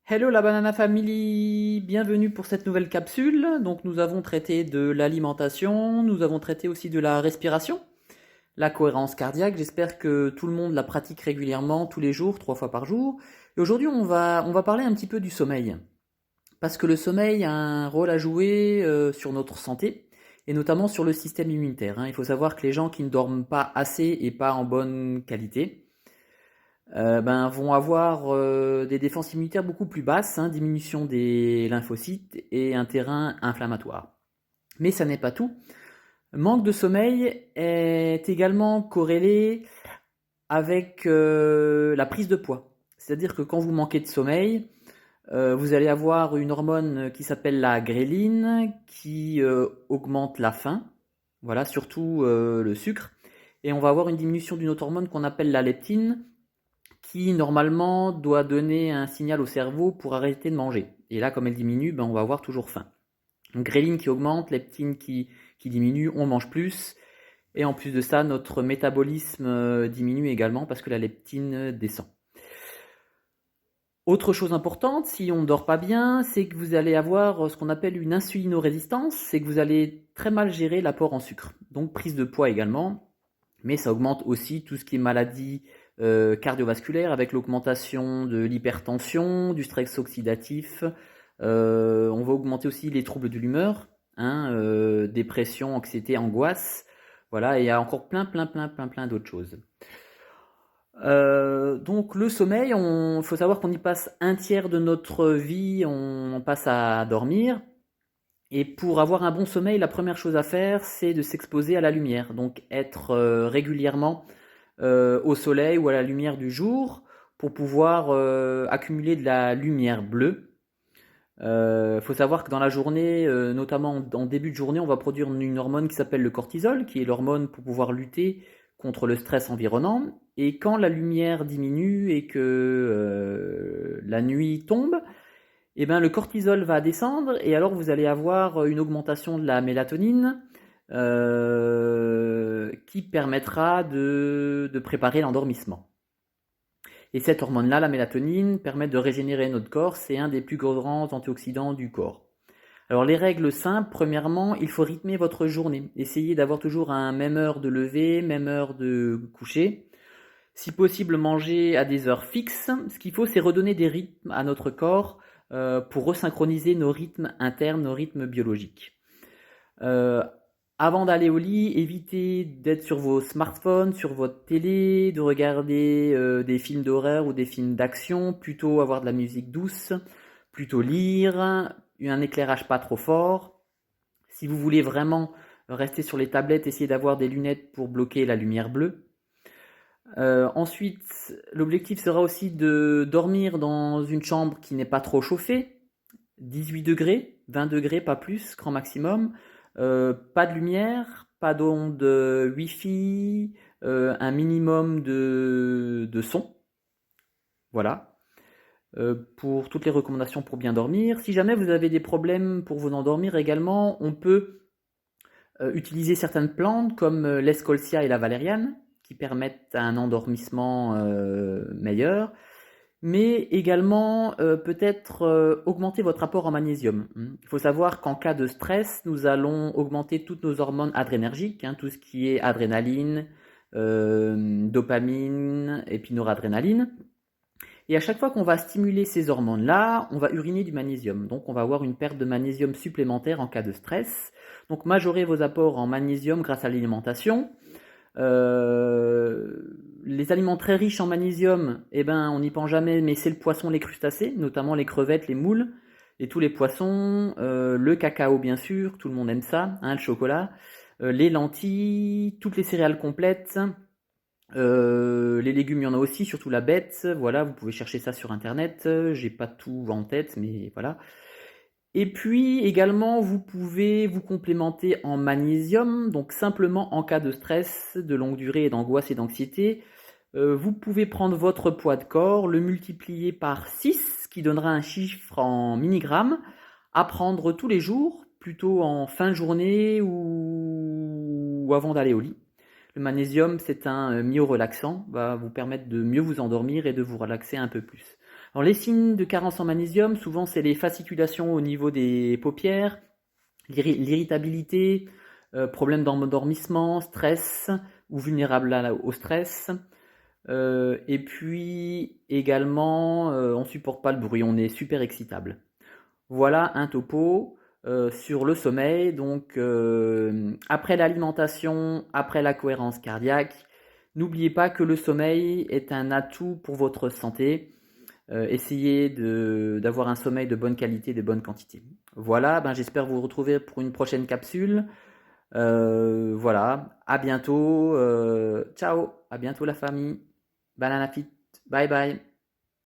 Hello la Banana Family, bienvenue pour cette nouvelle capsule. Donc nous avons traité de l'alimentation, nous avons traité aussi de la respiration, la cohérence cardiaque. J'espère que tout le monde la pratique régulièrement, tous les jours, 3 fois par jour. Et aujourd'hui on va parler un petit peu du sommeil. Parce que le sommeil a un rôle à jouer sur notre santé, et notamment sur le système immunitaire, hein. Il faut savoir que les gens qui ne dorment pas assez et pas en bonne qualité, vont avoir des défenses immunitaires beaucoup plus basses, hein, diminution des lymphocytes et un terrain inflammatoire. Mais ça n'est pas tout. Manque de sommeil est également corrélé avec la prise de poids. C'est-à-dire que quand vous manquez de sommeil, vous allez avoir une hormone qui s'appelle la gréline qui augmente la faim, voilà, surtout le sucre. Et on va avoir une diminution d'une autre hormone qu'on appelle la leptine, qui normalement doit donner un signal au cerveau pour arrêter de manger. Et là, comme elle diminue, on va avoir toujours faim. Donc gréline qui augmente, leptine qui diminue, on mange plus. Et en plus de ça, notre métabolisme diminue également parce que la leptine descend. Autre chose importante, si on ne dort pas bien, c'est que vous allez avoir ce qu'on appelle une insulinorésistance, c'est que vous allez très mal gérer l'apport en sucre. Donc prise de poids également, mais ça augmente aussi tout ce qui est maladie cardiovasculaire avec l'augmentation de l'hypertension, du stress oxydatif. On va augmenter aussi les troubles de l'humeur, hein, dépression, anxiété, angoisse. Voilà, et il y a encore plein d'autres choses. Donc le sommeil, il faut savoir qu'on y passe un tiers de notre vie, on passe à dormir. Et pour avoir un bon sommeil, la première chose à faire, c'est de s'exposer à la lumière. Donc être régulièrement au soleil ou à la lumière du jour pour pouvoir accumuler de la lumière bleue. Faut savoir que dans la journée, notamment en début de journée, on va produire une hormone qui s'appelle le cortisol, qui est l'hormone pour pouvoir lutter contre le stress environnant. Et quand la lumière diminue et que la nuit tombe, le cortisol va descendre et alors vous allez avoir une augmentation de la mélatonine qui permettra de préparer l'endormissement. Et cette hormone-là, la mélatonine, permet de régénérer notre corps. C'est un des plus grands antioxydants du corps. Alors les règles simples, premièrement, il faut rythmer votre journée. Essayez d'avoir toujours un même heure de lever, même heure de coucher. Si possible, manger à des heures fixes. Ce qu'il faut, c'est redonner des rythmes à notre corps pour resynchroniser nos rythmes internes, nos rythmes biologiques. Euh, Avant d'aller au lit, évitez d'être sur vos smartphones, sur votre télé, de regarder des films d'horreur ou des films d'action, plutôt avoir de la musique douce, plutôt lire, un éclairage pas trop fort. Si vous voulez vraiment rester sur les tablettes, essayez d'avoir des lunettes pour bloquer la lumière bleue. Ensuite, l'objectif sera aussi de dormir dans une chambre qui n'est pas trop chauffée, 18 degrés, 20 degrés, pas plus, grand maximum. Pas de lumière, pas d'onde Wi-Fi, un minimum de son. Voilà. Pour toutes les recommandations pour bien dormir. Si jamais vous avez des problèmes pour vous endormir également, on peut utiliser certaines plantes comme l'escolcia et la valériane qui permettent un endormissement meilleur, mais également peut-être augmenter votre apport en magnésium. Il faut savoir qu'en cas de stress, nous allons augmenter toutes nos hormones adrénergiques, hein, tout ce qui est adrénaline, dopamine et puis noradrénaline. Et à chaque fois qu'on va stimuler ces hormones-là, on va uriner du magnésium. Donc on va avoir une perte de magnésium supplémentaire en cas de stress. Donc majorez vos apports en magnésium grâce à l'alimentation. Les aliments très riches en magnésium, on n'y pense jamais, mais c'est le poisson, les crustacés, notamment les crevettes, les moules, et tous les poissons, le cacao bien sûr, tout le monde aime ça, hein, le chocolat, les lentilles, toutes les céréales complètes, les légumes, il y en a aussi, surtout la bête. Voilà, vous pouvez chercher ça sur internet. J'ai pas tout en tête, mais voilà. Et puis également, vous pouvez vous complémenter en magnésium. Donc simplement en cas de stress, de longue durée, d'angoisse et d'anxiété, vous pouvez prendre votre poids de corps, le multiplier par 6, ce qui donnera un chiffre en milligrammes, à prendre tous les jours, plutôt en fin de journée ou avant d'aller au lit. Le magnésium, c'est un myorelaxant, va vous permettre de mieux vous endormir et de vous relaxer un peu plus. Alors les signes de carence en magnésium, souvent c'est les fasciculations au niveau des paupières, l'irritabilité, problème d'endormissement, stress ou vulnérable au stress. Et puis également, on supporte pas le bruit, on est super excitable. Voilà un topo sur le sommeil. Donc après l'alimentation, après la cohérence cardiaque, n'oubliez pas que le sommeil est un atout pour votre santé. Essayez d'avoir un sommeil de bonne qualité, de bonne quantité. Voilà, ben, j'espère vous retrouver pour une prochaine capsule. Voilà, à bientôt. Ciao, à bientôt la famille. Banana Fit, bye bye.